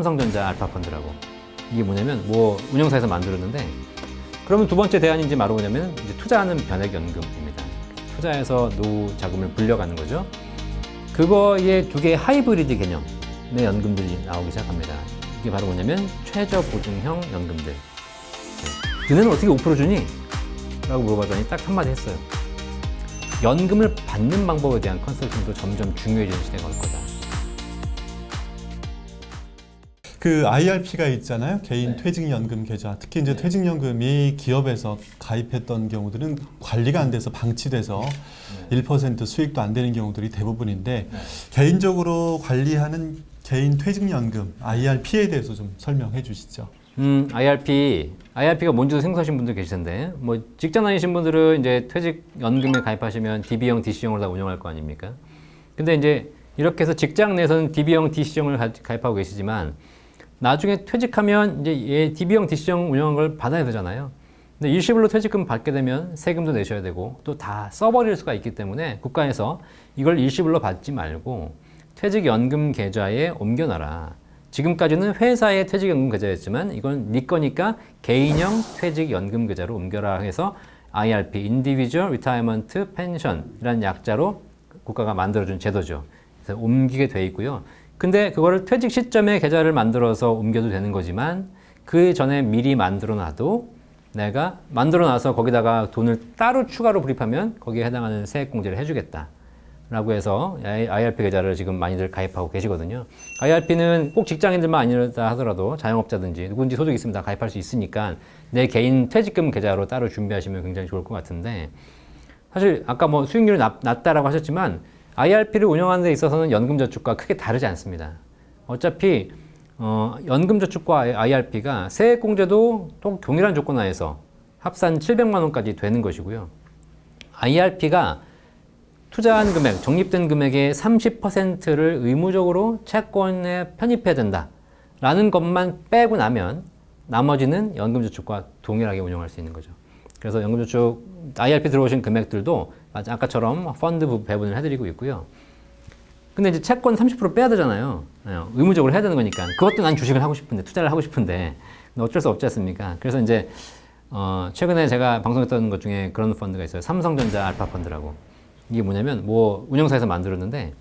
삼성전자 알파펀드라고. 이게 뭐냐면 운영사에서 만들었는데, 그러면 두 번째 대안이 이제 바로 뭐냐면 이제 투자하는 변액연금입니다. 투자해서 노후 자금을 불려가는 거죠. 그거의 두 개의 하이브리드 개념의 연금들이 나오기 시작합니다. 이게 바로 뭐냐면 최저 보증형 연금들. 너네는 어떻게 5% 주니? 라고 물어봤더니 딱 한마디 했어요. 연금을 받는 방법에 대한 컨설팅도 점점 중요해지는 시대가 올 거다. 그 IRP가 있잖아요. 개인 네. 퇴직연금 계좌. 특히 이제 퇴직연금이 기업에서 가입했던 경우들은 관리가 안 돼서 방치돼서 1% 수익도 안 되는 경우들이 대부분인데, 개인적으로 관리하는 개인 퇴직연금 IRP에 대해서 좀 설명해 주시죠. IRP가 뭔지도 생소하신 분들 계실 텐데, 직장 다니신 분들은 이제 퇴직연금에 가입하시면 DB형, DC형으로 다 운영할 거 아닙니까? 근데 이제 이렇게 해서 직장 내에서는 DB형, DC형을 가입하고 계시지만, 나중에 퇴직하면 이제 얘 DB형, DC형 운영한 걸 받아야 되잖아요. 근데 일시불로 퇴직금 받게 되면 세금도 내셔야 되고 또 다 써버릴 수가 있기 때문에 국가에서 이걸 일시불로 받지 말고 퇴직연금 계좌에 옮겨놔라. 지금까지는 회사의 퇴직연금 계좌였지만 이건 네 거니까 개인형 퇴직연금 계좌로 옮겨라 해서 IRP, Individual Retirement Pension이라는 약자로 국가가 만들어준 제도죠. 그래서 옮기게 돼 있고요. 근데 그거를 퇴직 시점에 계좌를 만들어서 옮겨도 되는 거지만 그 전에 미리 만들어 놔도 내가 만들어 놔서 거기다가 돈을 따로 추가로 불입하면 거기에 해당하는 세액공제를 해주겠다 라고 해서 IRP 계좌를 지금 많이들 가입하고 계시거든요. IRP는 꼭 직장인들만 아니라 하더라도 자영업자든지 누구든지 소득이 있으면 다 가입할 수 있으니까 내 개인 퇴직금 계좌로 따로 준비하시면 굉장히 좋을 것 같은데, 사실 아까 수익률이 낮다라고 하셨지만 IRP를 운영하는 데 있어서는 연금저축과 크게 다르지 않습니다. 어차피 연금저축과 IRP가 세액공제도 또 동일한 조건 하에서 합산 700만 원까지 되는 것이고요. IRP가 투자한 금액, 적립된 금액의 30%를 의무적으로 채권에 편입해야 된다라는 것만 빼고 나면 나머지는 연금저축과 동일하게 운영할 수 있는 거죠. 그래서 연금저축 IRP 들어오신 금액들도 아까처럼 펀드 배분을 해드리고 있고요. 근데 이제 채권 30% 빼야 되잖아요. 의무적으로 해야 되는 거니까. 그것도 난 주식을 하고 싶은데, 투자를 하고 싶은데, 어쩔 수 없지 않습니까? 그래서 이제 최근에 제가 방송했던 것 중에 그런 펀드가 있어요. 삼성전자 알파펀드라고. 이게 뭐냐면 운영사에서 만들었는데,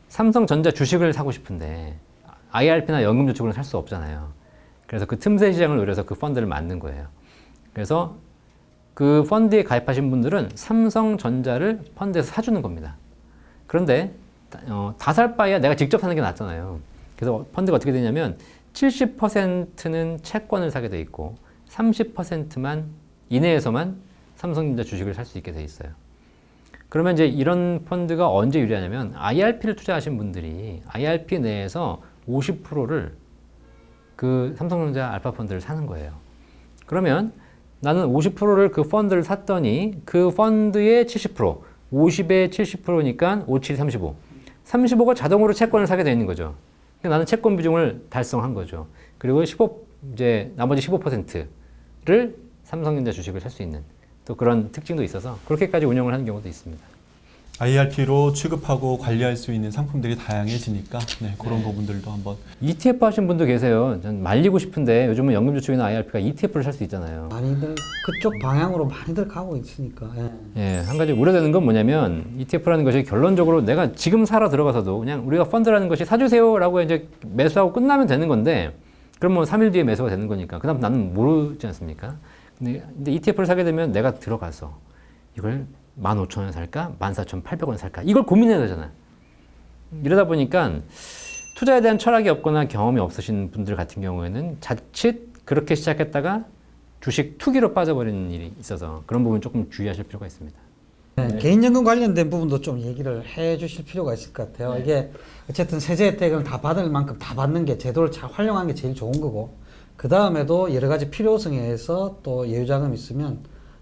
삼성전자 주식을 사고 싶은데 IRP나 연금저축으로는 살 수 없잖아요. 그래서 그 틈새 시장을 노려서 그 펀드를 만든 거예요. 그래서 그 펀드에 가입하신 분들은 삼성전자를 펀드에서 사주는 겁니다. 그런데 다 살 바에야 내가 직접 사는 게 낫잖아요. 그래서 펀드가 어떻게 되냐면 70%는 채권을 사게 돼 있고 30%만 이내에서만 삼성전자 주식을 살 수 있게 돼 있어요. 그러면 이제 이런 펀드가 언제 유리하냐면 IRP를 투자하신 분들이 IRP 내에서 50%를 그 삼성전자 알파 펀드를 사는 거예요. 그러면 나는 50%를 그 펀드를 샀더니 그 펀드의 70%, 50에 70%니까 5, 7, 35. 35가 자동으로 채권을 사게 되어 있는 거죠. 그러니까 나는 채권 비중을 달성한 거죠. 그리고 나머지 15%를 삼성전자 주식을 살 수 있는 또 그런 특징도 있어서 그렇게까지 운영을 하는 경우도 있습니다. IRP로 취급하고 관리할 수 있는 상품들이 다양해지니까 그런 부분들도 한번. ETF 하신 분도 계세요. 전 말리고 싶은데 요즘은 연금저축이나 IRP가 ETF를 살 수 있잖아요. 많이들 그쪽 방향으로 많이들 가고 있으니까. 예, 한 가지 우려되는 건 뭐냐면 ETF라는 것이 결론적으로 내가 지금 사러 들어가서도 그냥 우리가 펀드라는 것이 사주세요라고 이제 매수하고 끝나면 되는 건데, 그럼 3일 뒤에 매수가 되는 거니까 그다음 나는 모르지 않습니까? 근데 ETF를 사게 되면 내가 들어가서 이걸 15,000원 살까? 14,800원 살까? 이걸 고민해야 되잖아요. 이러다 보니까 투자에 대한 철학이 없거나 경험이 없으신 분들 같은 경우에는 자칫 그렇게 시작했다가 주식 투기로 빠져버리는 일이 있어서 그런 부분 조금 주의하실 필요가 있습니다. 개인연금 관련된 부분도 좀 얘기를 해 주실 필요가 있을 것 같아요. 이게 어쨌든 세제 혜택은 다 받을 만큼 다 받는 게, 제도를 잘 활용하는 게 제일 좋은 거고, 그 다음에도 여러 가지 필요성에 의해서 또 예유자금이 있으면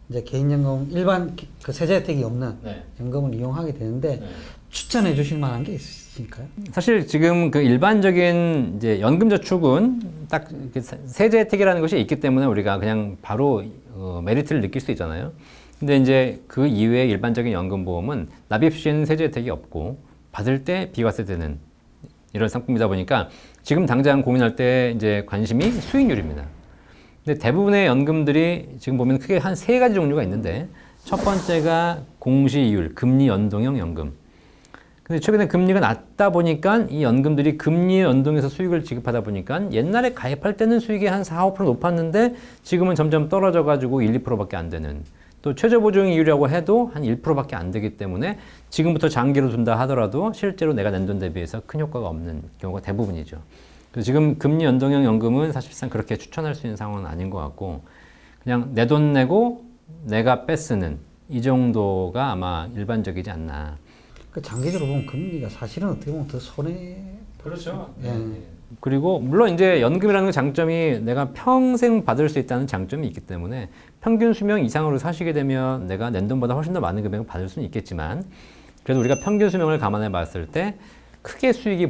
이제 개인연금 일반 그 세제 혜택이 없는 연금을 이용하게 되는데, 추천해 주실 만한 게 있으실까요? 사실 지금 그 일반적인 이제 연금저축은 딱 세제 혜택이라는 것이 있기 때문에 우리가 그냥 바로 메리트를 느낄 수 있잖아요. 근데 이제 그 이외의 일반적인 연금보험은 납입 시에는 세제 혜택이 없고 받을 때 비과세되는 이런 상품이다 보니까 지금 당장 고민할 때 이제 관심이 수익률입니다. 근데 대부분의 연금들이 지금 보면 크게 한 세 가지 종류가 있는데 첫 번째가 공시이율, 금리 연동형 연금. 근데 최근에 금리가 낮다 보니까 이 연금들이 금리 연동해서 수익을 지급하다 보니까 옛날에 가입할 때는 수익이 한 4, 5% 높았는데 지금은 점점 떨어져 가지고 1, 2%밖에 안 되는, 또 최저보증 이율이라고 해도 한 1%밖에 안 되기 때문에 지금부터 장기로 둔다 하더라도 실제로 내가 낸 돈 대비해서 큰 효과가 없는 경우가 대부분이죠. 그래서 지금 금리 연동형 연금은 사실상 그렇게 추천할 수 있는 상황은 아닌 것 같고 그냥 내 돈 내고 내가 빼쓰는 이 정도가 아마 일반적이지 않나. 그 장기적으로 보면 금리가 사실은 어떻게 보면 더 손해. 그렇죠. 예. 그리고 물론 이제 연금이라는 장점이 내가 평생 받을 수 있다는 장점이 있기 때문에 평균 수명 이상으로 사시게 되면 내가 낸 돈보다 훨씬 더 많은 금액을 받을 수는 있겠지만 그래도 우리가 평균 수명을 감안해 봤을 때 크게 수익이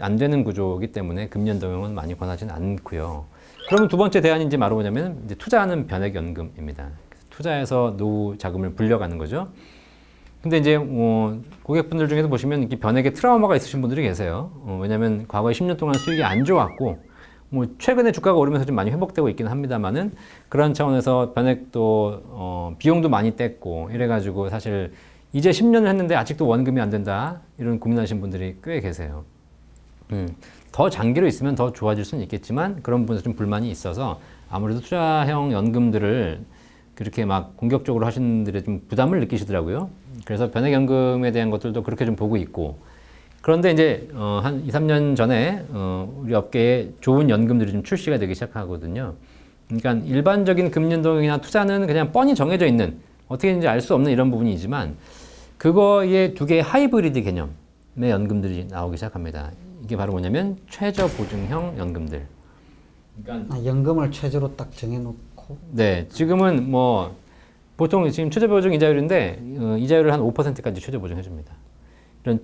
안 되는 구조이기 때문에 금리 연동형은 많이 권하지는 않고요. 그러면 두 번째 대안이 이제 바로 뭐냐면 이제 투자하는 변액연금입니다. 투자해서 노후 자금을 불려가는 거죠. 근데 이제 고객분들 중에서 보시면 이렇게 변액에 트라우마가 있으신 분들이 계세요. 왜냐하면 과거에 10년 동안 수익이 안 좋았고 최근에 주가가 오르면서 좀 많이 회복되고 있기는 합니다만은 그런 차원에서 변액도 비용도 많이 뗐고 이래가지고 사실 이제 10년을 했는데 아직도 원금이 안 된다 이런 고민하시는 분들이 꽤 계세요. 더 장기로 있으면 더 좋아질 수는 있겠지만 그런 부분에서 좀 불만이 있어서 아무래도 투자형 연금들을 그렇게 막 공격적으로 하시는 분들이 좀 부담을 느끼시더라고요. 그래서 변액연금에 대한 것들도 그렇게 좀 보고 있고 그런데 이제 한 2, 3년 전에 우리 업계에 좋은 연금들이 좀 출시가 되기 시작하거든요. 그러니까 일반적인 금연동이나 투자는 그냥 뻔히 정해져 있는 어떻게 이제 알 수 없는 이런 부분이지만 그거에 두 개의 하이브리드 개념의 연금들이 나오기 시작합니다. 이게 바로 뭐냐면 최저보증형 연금들. 그러니까 연금을 최저로 딱 정해놓고. 네, 지금은 뭐 보통 지금 최저보증 이자율인데 이자율을 한 5%까지 최저보증해줍니다. 이런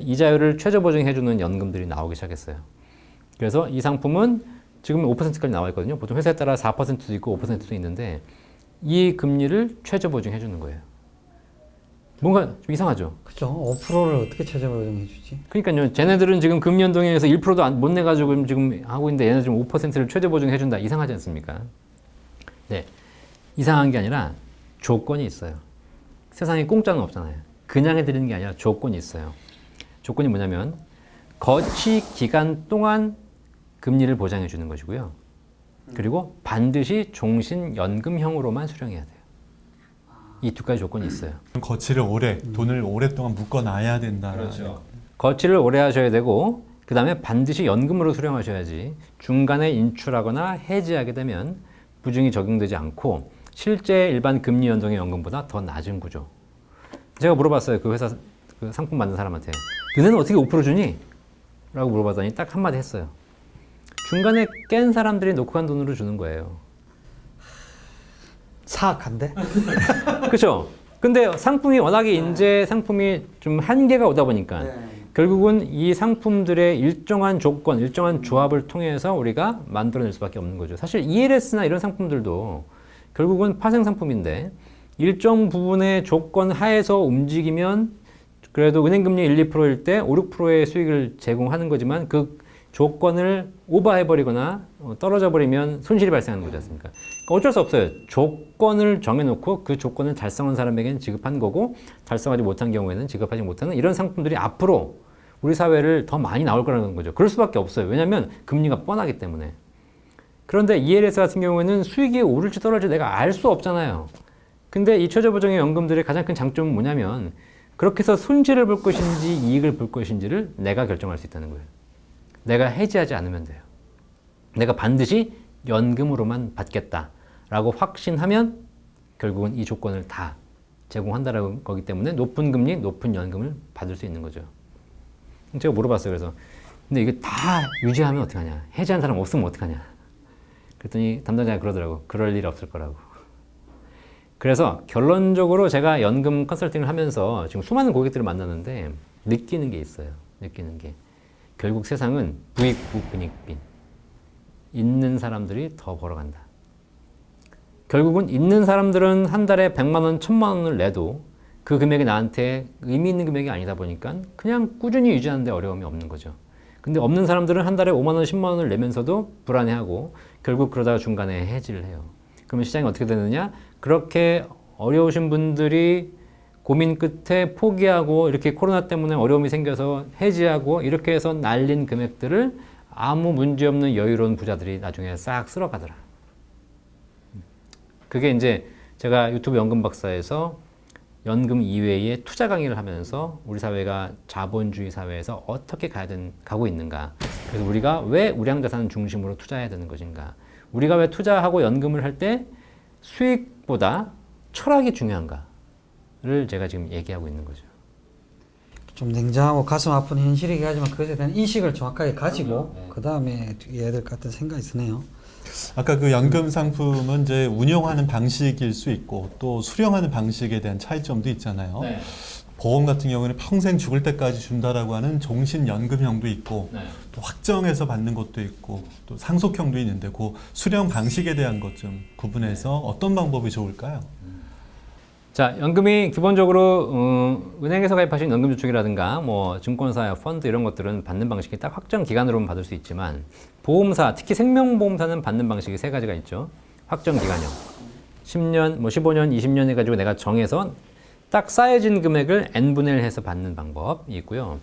이자율을 최저보증해주는 연금들이 나오기 시작했어요. 그래서 이 상품은 지금 5%까지 나와 있거든요. 보통 회사에 따라 4%도 있고 5%도 있는데 이 금리를 최저보증해주는 거예요. 뭔가 좀 이상하죠? 그죠. 5%를 어떻게 최저보증해주지? 그러니까요. 쟤네들은 지금 금리 연동에서 1%도 못 내가지고 지금 하고 있는데 얘네 지금 5%를 최저보증해준다. 이상하지 않습니까? 네. 이상한 게 아니라 조건이 있어요. 세상에 공짜는 없잖아요. 그냥 해드리는 게 아니라 조건이 있어요. 조건이 뭐냐면 거치 기간 동안 금리를 보장해 주는 것이고요. 그리고 반드시 종신연금형으로만 수령해야 돼요. 이 두 가지 조건이 있어요. 거치를 오래, 돈을 오랫동안 묶어놔야 된다. 거치를 오래 하셔야 되고 그 다음에 반드시 연금으로 수령하셔야지 중간에 인출하거나 해지하게 되면 부증이 적용되지 않고 실제 일반 금리 연동의 연금보다 더 낮은 구조. 제가 물어봤어요. 그 회사 그 상품 만든 사람한테. 너네는 어떻게 5% 주니? 라고 물어봤더니 딱 한마디 했어요. 중간에 깬 사람들이 놓고 간 돈으로 주는 거예요. 사악한데? 그렇죠? 근데 상품이 워낙에 이제 상품이 좀 한계가 오다 보니까 결국은 이 상품들의 일정한 조건, 일정한 조합을 통해서 우리가 만들어낼 수밖에 없는 거죠. 사실 ELS나 이런 상품들도 결국은 파생 상품인데 일정 부분의 조건 하에서 움직이면 그래도 은행금리 1, 2%일 때 5, 6%의 수익을 제공하는 거지만 그 조건을 오버해버리거나 떨어져 버리면 손실이 발생하는 거지 않습니까? 그러니까 어쩔 수 없어요. 조건을 정해놓고 그 조건을 달성한 사람에게는 지급한 거고 달성하지 못한 경우에는 지급하지 못하는 이런 상품들이 앞으로 우리 사회를 더 많이 나올 거라는 거죠. 그럴 수밖에 없어요. 왜냐하면 금리가 뻔하기 때문에. 그런데 ELS 같은 경우에는 수익이 오를지 떨어질지 내가 알 수 없잖아요. 근데 이 최저보정의 연금들의 가장 큰 장점은 뭐냐면 그렇게 해서 손실을 볼 것인지 이익을 볼 것인지를 내가 결정할 수 있다는 거예요. 내가 해지하지 않으면 돼요. 내가 반드시 연금으로만 받겠다라고 확신하면 결국은 이 조건을 다 제공한다는 거기 때문에 높은 금리, 높은 연금을 받을 수 있는 거죠. 제가 물어봤어요. 그래서 근데 이게 다 유지하면 어떡하냐? 해지한 사람 없으면 어떡하냐? 그랬더니 담당자가 그러더라고. 그럴 일 없을 거라고. 그래서 결론적으로 제가 연금 컨설팅을 하면서 지금 수많은 고객들을 만나는데 느끼는 게 있어요. 느끼는 게. 결국 세상은 부익부 빈익빈. 있는 사람들이 더 벌어간다. 결국은 있는 사람들은 한 달에 100만 원, 1000만 원을 내도 그 금액이 나한테 의미 있는 금액이 아니다 보니까 그냥 꾸준히 유지하는 데 어려움이 없는 거죠. 근데 없는 사람들은 한 달에 5만 원, 10만 원을 내면서도 불안해하고 결국 그러다가 중간에 해지를 해요. 그러면 시장이 어떻게 되느냐? 그렇게 어려우신 분들이 고민 끝에 포기하고 이렇게 코로나 때문에 어려움이 생겨서 해지하고 이렇게 해서 날린 금액들을 아무 문제 없는 여유로운 부자들이 나중에 싹 쓸어가더라. 그게 이제 제가 유튜브 연금 박사에서 연금 이외에 투자 강의를 하면서 우리 사회가 자본주의 사회에서 어떻게 가고 있는가. 그래서 우리가 왜 우량자산 중심으로 투자해야 되는 것인가. 우리가 왜 투자하고 연금을 할 때 수익보다 철학이 중요한가를 제가 지금 얘기하고 있는 거죠. 좀 냉정하고 가슴 아픈 현실이긴 하지만 그것에 대한 인식을 정확하게 가지고 그 다음에 해야 될 것 같은 생각이 드네요. 아까 그 연금 상품은 이제 운용하는 방식일 수 있고 또 수령하는 방식에 대한 차이점도 있잖아요. 네. 보험 같은 경우는 평생 죽을 때까지 준다라고 하는 종신연금형도 있고 네. 또 확정해서 받는 것도 있고 또 상속형도 있는데 그 수령 방식에 대한 것 좀 구분해서 어떤 방법이 좋을까요? 자, 연금이 기본적으로 은행에서 가입하신 연금저축이라든가 뭐 증권사, 펀드 이런 것들은 받는 방식이 딱 확정 기간으로만 받을 수 있지만 보험사, 특히 생명보험사는 받는 방식이 세 가지가 있죠. 확정 기간형. 10년, 뭐 15년, 20년 해가지고 내가 정해서 딱 쌓여진 금액을 n분의 1 해서 받는 방법이 있고요.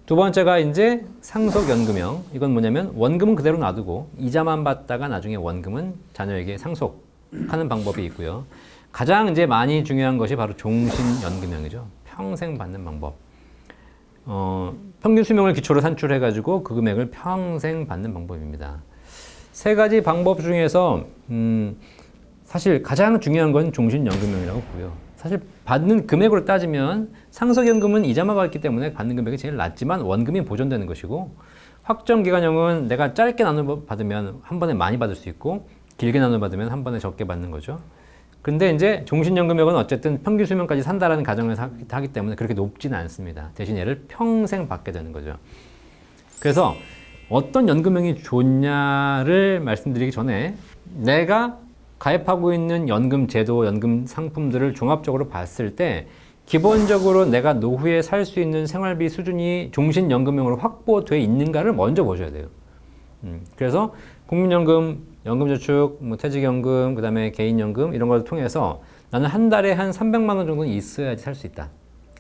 두 번째가 이제 상속연금형. 이건 뭐냐면 원금은 그대로 놔두고 이자만 받다가 나중에 원금은 자녀에게 상속하는 방법이 있고요. 가장 이제 많이 중요한 것이 바로 종신연금형이죠. 평생 받는 방법. 평균 수명을 기초로 산출해가지고 그 금액을 평생 받는 방법입니다. 세 가지 방법 중에서 사실 가장 중요한 건 종신연금형이라고 보고요. 사실 받는 금액으로 따지면 상속연금은 이자만 받기 때문에 받는 금액이 제일 낮지만 원금이 보존되는 것이고 확정기간형은 내가 짧게 나눠 받으면 한 번에 많이 받을 수 있고 길게 나눠 받으면 한 번에 적게 받는 거죠. 근데 이제 종신연금형은 어쨌든 평균 수명까지 산다라는 가정을 하기 때문에 그렇게 높지는 않습니다. 대신 얘를 평생 받게 되는 거죠. 그래서 어떤 연금형이 좋냐를 말씀드리기 전에 내가 가입하고 있는 연금 제도, 연금 상품들을 종합적으로 봤을 때 기본적으로 내가 노후에 살 수 있는 생활비 수준이 종신연금형으로 확보되어 있는가를 먼저 보셔야 돼요. 그래서 국민연금, 연금저축, 뭐 퇴직연금, 그 다음에 개인연금 이런 걸 통해서 나는 한 달에 한 300만 원 정도는 있어야지 살 수 있다.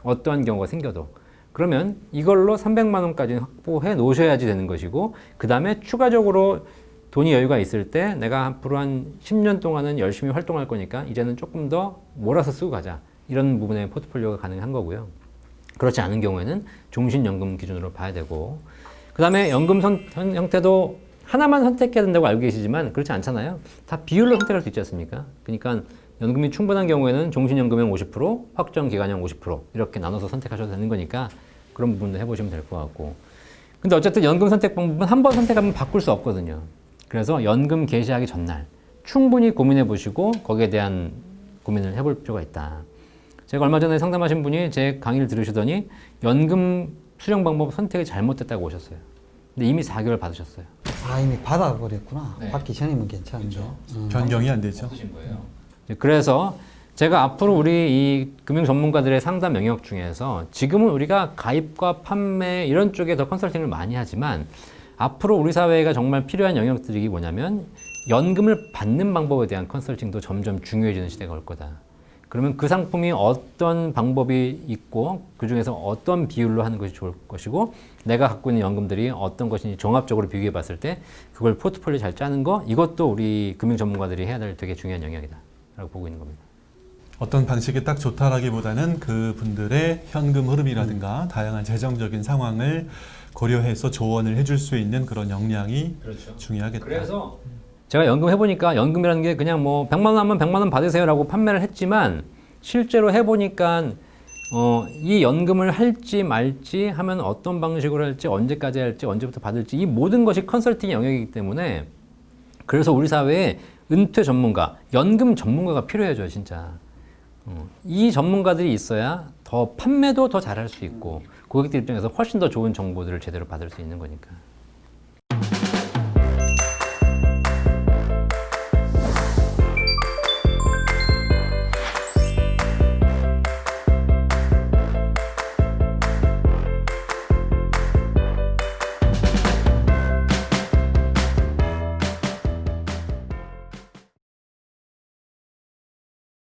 어떠한 경우가 생겨도. 그러면 이걸로 300만 원까지는 확보해 놓으셔야지 되는 것이고 그 다음에 추가적으로 돈이 여유가 있을 때 내가 앞으로 한 10년 동안은 열심히 활동할 거니까 이제는 조금 더 몰아서 쓰고 가자. 이런 부분의 포트폴리오가 가능한 거고요. 그렇지 않은 경우에는 종신연금 기준으로 봐야 되고 그 다음에 연금 형태도 하나만 선택해야 된다고 알고 계시지만 그렇지 않잖아요. 다 비율로 선택할 수 있지 않습니까? 그러니까 연금이 충분한 경우에는 종신연금형 50%, 확정기간형 50% 이렇게 나눠서 선택하셔도 되는 거니까 그런 부분도 해보시면 될 것 같고 근데 어쨌든 연금 선택 방법은 한 번 선택하면 바꿀 수 없거든요. 그래서 연금 개시하기 전날 충분히 고민해 보시고 거기에 대한 고민을 해볼 필요가 있다. 제가 얼마 전에 상담하신 분이 제 강의를 들으시더니 연금 수령 방법 선택이 잘못됐다고 오셨어요. 근데 이미 4개월 받으셨어요. 아 이미 받아버렸구나. 네. 받기 전이면 괜찮은데. 변경이 안 되죠. 그래서 제가 앞으로 우리 이 금융 전문가들의 상담 영역 중에서 지금은 우리가 가입과 판매 이런 쪽에 더 컨설팅을 많이 하지만 앞으로 우리 사회가 정말 필요한 영역들이 뭐냐면 연금을 받는 방법에 대한 컨설팅도 점점 중요해지는 시대가 올 거다. 그러면 그 상품이 어떤 방법이 있고 그 중에서 어떤 비율로 하는 것이 좋을 것이고 내가 갖고 있는 연금들이 어떤 것인지 종합적으로 비교해 봤을 때 그걸 포트폴리오 잘 짜는 거 이것도 우리 금융 전문가들이 해야 될 되게 중요한 영역이다 라고 보고 있는 겁니다. 어떤 방식이 딱 좋다라기보다는 그분들의 현금 흐름이라든가 다양한 재정적인 상황을 고려해서 조언을 해줄 수 있는 그런 역량이 중요하겠다. 그래서 제가 연금 해보니까 연금이라는 게 그냥 뭐 100만 원 하면 100만 원 받으세요라고 판매를 했지만 실제로 해보니까 이 연금을 할지 말지 하면 어떤 방식으로 할지 언제까지 할지 언제부터 받을지 이 모든 것이 컨설팅 영역이기 때문에 그래서 우리 사회에 은퇴 전문가, 연금 전문가가 필요해져요 진짜. 이 전문가들이 있어야 더 판매도 더 잘할 수 있고 고객들 입장에서 훨씬 더 좋은 정보들을 제대로 받을 수 있는 거니까.